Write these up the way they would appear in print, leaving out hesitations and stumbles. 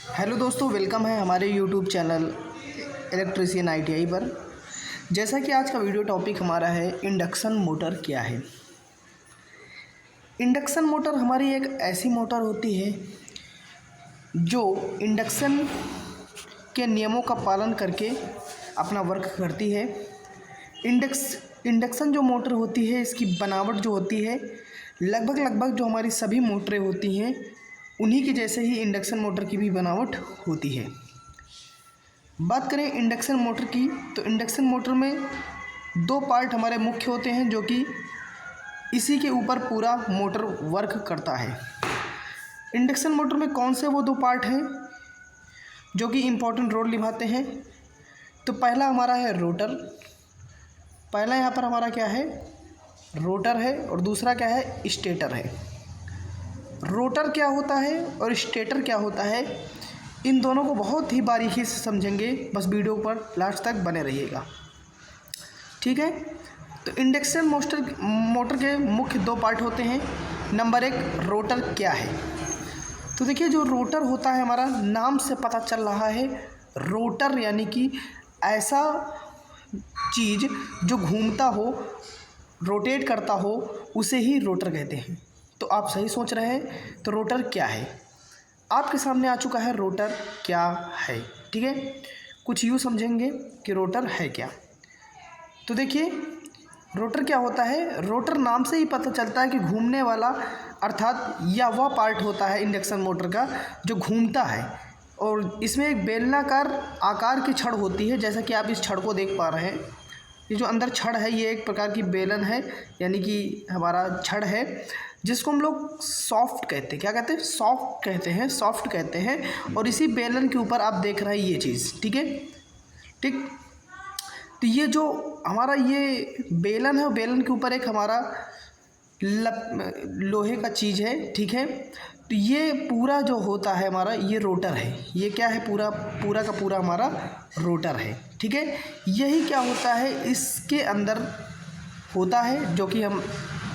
Hello दोस्तों, welcome है हमारे यूट्यूब चैनल इलेक्ट्रीशियन ITI पर। जैसा कि आज का वीडियो टॉपिक हमारा है इंडक्शन मोटर क्या है। इंडक्शन मोटर हमारी एक ऐसी मोटर होती है जो इंडक्शन के नियमों का पालन करके अपना वर्क करती है। इंडक्शन जो मोटर होती है, इसकी बनावट जो होती है लगभग जो हमारी सभी मोटरें होती हैं उन्हीं के जैसे ही इंडक्शन मोटर की भी बनावट होती है। बात करें इंडक्शन मोटर की, तो इंडक्शन मोटर में दो पार्ट हमारे मुख्य होते हैं जो कि इसी के ऊपर पूरा मोटर वर्क करता है। इंडक्शन मोटर में कौन से वो दो पार्ट हैं जो कि इम्पोर्टेंट रोल निभाते हैं? तो पहला हमारा है रोटर। पहला यहाँ पर हमारा क्या है, रोटर है, और दूसरा क्या है, स्टेटर है। रोटर क्या होता है और स्टेटर क्या होता है, इन दोनों को बहुत ही बारीकी से समझेंगे, बस वीडियो पर लास्ट तक बने रहिएगा, ठीक है। तो इंडक्शन मोटर के मुख्य दो पार्ट होते हैं। नंबर एक, रोटर क्या है? तो देखिए, जो रोटर होता है हमारा, नाम से पता चल रहा है रोटर यानी कि ऐसा चीज़ जो घूमता हो, रोटेट करता हो, उसे ही रोटर कहते हैं। तो आप सही सोच रहे हैं। तो रोटर क्या है, आपके सामने आ चुका है रोटर क्या है, ठीक है। कुछ यूँ समझेंगे कि रोटर है क्या। तो देखिए, रोटर क्या होता है, रोटर नाम से ही पता चलता है कि घूमने वाला, अर्थात यह वह पार्ट होता है इंडक्शन मोटर का जो घूमता है। और इसमें एक बेलनाकार आकार की छड़ होती है, जैसा कि आप इस छड़ को देख पा रहे हैं। ये जो अंदर छड़ है, ये एक प्रकार की बेलन है, यानी कि हमारा छड़ है, जिसको हम लोग सॉफ्ट कहते हैं। क्या कहते हैं? सॉफ्ट कहते हैं, सॉफ्ट कहते हैं। और इसी बेलन के ऊपर आप देख रहे हैं ये चीज़, ठीक है, ठीक। तो ये जो हमारा ये बेलन है, बेलन के ऊपर एक हमारा लोहे का चीज़ है, ठीक है। तो ये पूरा जो होता है हमारा, ये रोटर है। ये क्या है, पूरा का पूरा हमारा रोटर है, ठीक है। यही क्या होता है, इसके अंदर होता है जो कि हम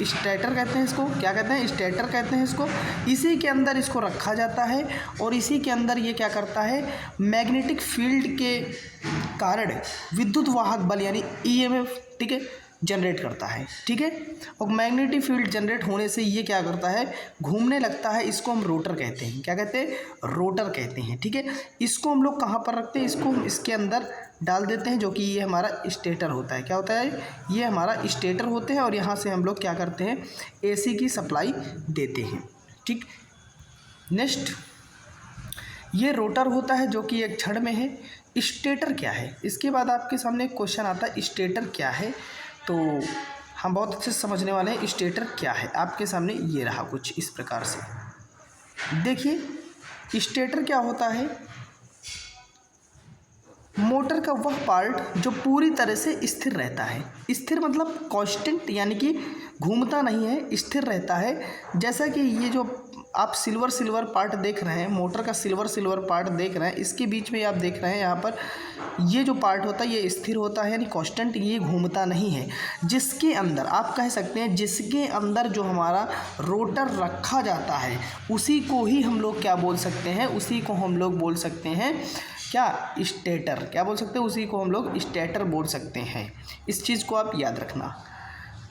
स्टेटर कहते हैं। इसको क्या कहते हैं? स्टेटर कहते हैं इसको। इसी के अंदर इसको रखा जाता है और इसी के अंदर ये क्या करता है, मैग्नेटिक फील्ड के कारण विद्युत वाहक बल यानी EMF, ठीक है, जनरेट करता है, ठीक है। और मैग्नेटिक फील्ड जनरेट होने से ये क्या करता है, घूमने लगता है। इसको हम रोटर कहते हैं। क्या कहते हैं? रोटर कहते हैं, ठीक है। इसको हम लोग कहाँ पर रखते हैं, इसको हम इसके अंदर डाल देते हैं, जो कि ये हमारा स्टेटर होता है। क्या होता है? ये हमारा स्टेटर होते हैं। और यहाँ से हम लोग क्या करते हैं, AC की सप्लाई देते हैं, ठीक। नेक्स्ट, ये रोटर होता है जो कि एक छड़ में है। स्टेटर क्या है? इसके बाद आपके सामने एक क्वेश्चन आता है, स्टेटर क्या है? तो हम बहुत अच्छे से समझने वाले हैं स्टेटर क्या है। आपके सामने ये रहा कुछ इस प्रकार से। देखिए, स्टेटर क्या होता है, मोटर का वह पार्ट जो पूरी तरह से स्थिर रहता है। स्थिर मतलब कांस्टेंट, यानी कि घूमता नहीं है, स्थिर रहता है। जैसा कि ये जो आप सिल्वर पार्ट देख रहे हैं, मोटर का सिल्वर पार्ट देख रहे हैं, इसके बीच में आप देख रहे हैं यहाँ पर ये जो पार्ट होता है ये स्थिर होता है, यानी कांस्टेंट, ये घूमता नहीं है। जिसके अंदर आप कह सकते हैं, जिसके अंदर जो हमारा रोटर रखा जाता है उसी को ही हम लोग क्या बोल सकते हैं, उसी को हम लोग बोल सकते हैं क्या, स्टेटर। क्या बोल सकते हैं? उसी को हम लोग स्टेटर बोल सकते हैं। इस चीज़ को आप याद रखना,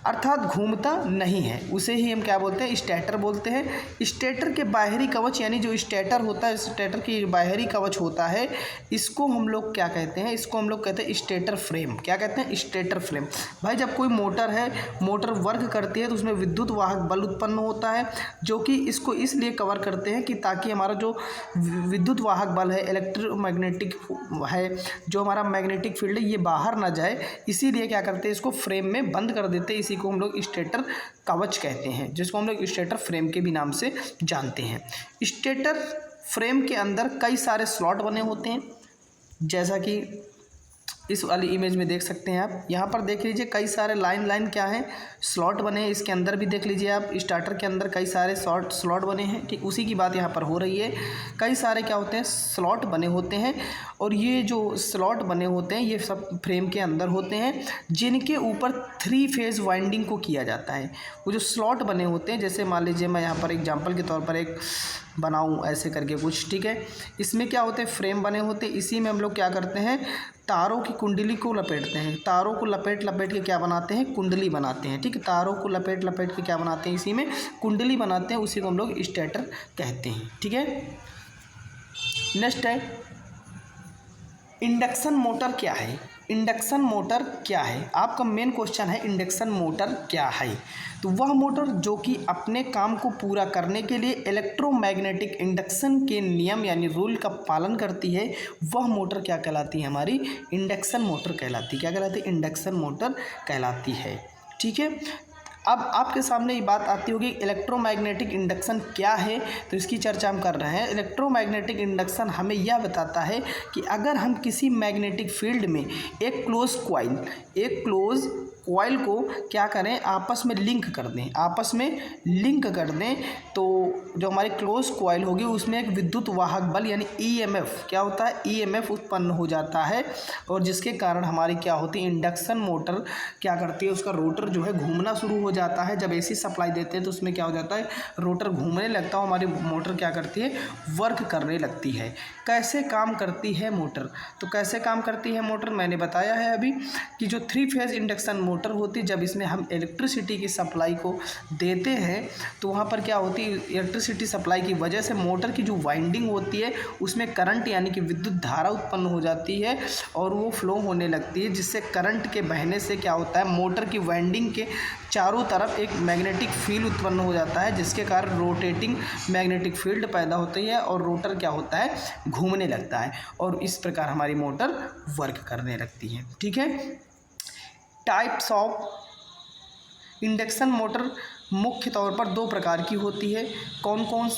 अर्थात घूमता नहीं है, उसे ही हम क्या बोलते हैं, स्टेटर बोलते हैं। स्टेटर के बाहरी कवच, यानी जो स्टेटर होता है, स्टेटर की बाहरी कवच होता है, इसको हम लोग क्या कहते हैं, इसको हम लोग कहते हैं स्टेटर फ्रेम। क्या कहते हैं? Stator frame. भाई, जब कोई मोटर है, मोटर वर्क करती है तो उसमें विद्युत वाहक बल उत्पन्न होता है, जो कि इसको इसलिए कवर करते हैं कि ताकि हमारा जो विद्युत वाहक बल है, इलेक्ट्रोमैग्नेटिक है, जो हमारा मैग्नेटिक फील्ड है, ये बाहर ना जाए। इसीलिए क्या करते हैं, इसको फ्रेम में बंद कर देते हैं। इसी को हम लोग स्टेटर कवच कहते हैं, जिसको हम लोग स्टेटर फ्रेम के भी नाम से जानते हैं। स्टेटर फ्रेम के अंदर कई सारे स्लॉट बने होते हैं, जैसा कि इस वाली इमेज में देख सकते हैं आप। यहाँ पर देख लीजिए, कई सारे लाइन क्या है, स्लॉट बने हैं। इसके अंदर भी देख लीजिए आप, स्टार्टर के अंदर कई सारे स्लॉट बने हैं, ठीक उसी की बात यहाँ पर हो रही है। कई सारे क्या होते हैं, स्लॉट बने होते हैं। और ये जो स्लॉट बने होते हैं, ये सब फ्रेम के अंदर होते हैं, जिनके ऊपर 3 फेज़ वाइंडिंग को किया जाता है। वो जो स्लॉट बने होते हैं, जैसे मान लीजिए मैं यहाँ पर एग्जाम्पल के तौर पर एक बनाऊं ऐसे करके कुछ, ठीक है। इसमें क्या होते हैं, फ्रेम बने होते हैं, इसी में हम लोग क्या करते हैं, तारों की कुंडली को लपेटते हैं। तारों को लपेट लपेट के क्या बनाते हैं, कुंडली बनाते हैं, ठीक है। तारों को लपेट लपेट के क्या बनाते हैं, इसी में कुंडली बनाते हैं, उसी को हम लोग स्टेटर कहते हैं, ठीक है। नेक्स्ट है इंडक्शन मोटर क्या है। इंडक्शन मोटर क्या है, आपका मेन क्वेश्चन है इंडक्शन मोटर क्या है। तो वह मोटर जो कि अपने काम को पूरा करने के लिए इलेक्ट्रोमैग्नेटिक इंडक्शन के नियम यानी रूल का पालन करती है, वह मोटर क्या कहलाती है, हमारी इंडक्शन मोटर कहलाती है। क्या कहलाती है, इंडक्शन मोटर कहलाती है, ठीक है। अब आपके सामने ये बात आती होगी इलेक्ट्रोमैग्नेटिक इंडक्शन क्या है, तो इसकी चर्चा हम कर रहे हैं। इलेक्ट्रोमैग्नेटिक इंडक्शन हमें यह बताता है कि अगर हम किसी मैग्नेटिक फील्ड में एक क्लोज कॉइल को क्या करें, आपस में लिंक कर दें, तो जो हमारी क्लोज कॉइल होगी उसमें एक विद्युत वाहक बल यानी ईएमएफ क्या होता है, ईएमएफ उत्पन्न हो जाता है, और जिसके कारण हमारी क्या होती है, इंडक्शन मोटर क्या करती है, उसका रोटर जो है घूमना शुरू हो जाता है। जब एसी सप्लाई देते हैं तो उसमें क्या हो जाता है, रोटर घूमने लगता है, हमारी मोटर क्या करती है, वर्क करने लगती है। कैसे काम करती है मोटर, तो कैसे काम करती है मोटर मैंने बताया है अभी कि जो 3 फेज इंडक्शन मोटर होती है, जब इसमें हम इलेक्ट्रिसिटी की सप्लाई को देते हैं तो वहाँ पर क्या होती है, इलेक्ट्रिसिटी सप्लाई की वजह से मोटर की जो वाइंडिंग होती है उसमें करंट यानी कि विद्युत धारा उत्पन्न हो जाती है और वो फ्लो होने लगती है, जिससे करंट के बहने से क्या होता है, मोटर की वाइंडिंग के चारों तरफ एक मैग्नेटिक फील्ड उत्पन्न हो जाता है, जिसके कारण रोटेटिंग मैग्नेटिक फील्ड पैदा होती है और रोटर क्या होता है, घूमने लगता है, और इस प्रकार हमारी मोटर वर्क करने लगती है, ठीक है। टाइप्स ऑफ इंडक्शन मोटर मुख्य तौर पर 2 प्रकार की होती है। कौन कौन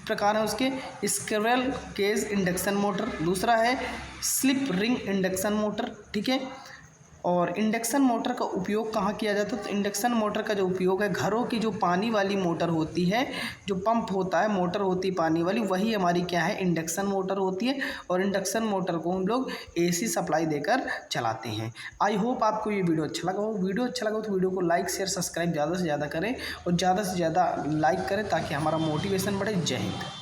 प्रकार है उसके, स्क्विरल केज इंडक्शन मोटर, दूसरा है स्लिप रिंग इंडक्शन मोटर, ठीक है। और इंडक्शन मोटर का उपयोग कहाँ किया जाता है, तो इंडक्शन मोटर का जो उपयोग है, घरों की जो पानी वाली मोटर होती है, जो पंप होता है, मोटर होती है पानी वाली, वही हमारी क्या है, इंडक्शन मोटर होती है, और इंडक्शन मोटर को हम लोग एसी सप्लाई देकर चलाते हैं। आई होप आपको ये वीडियो अच्छा लगा हो। वीडियो अच्छा लगा हो तो वीडियो को लाइक शेयर सब्सक्राइब ज़्यादा से ज़्यादा करें और ज़्यादा से ज़्यादा लाइक करें ताकि हमारा मोटिवेशन बढ़े। जय हिंद।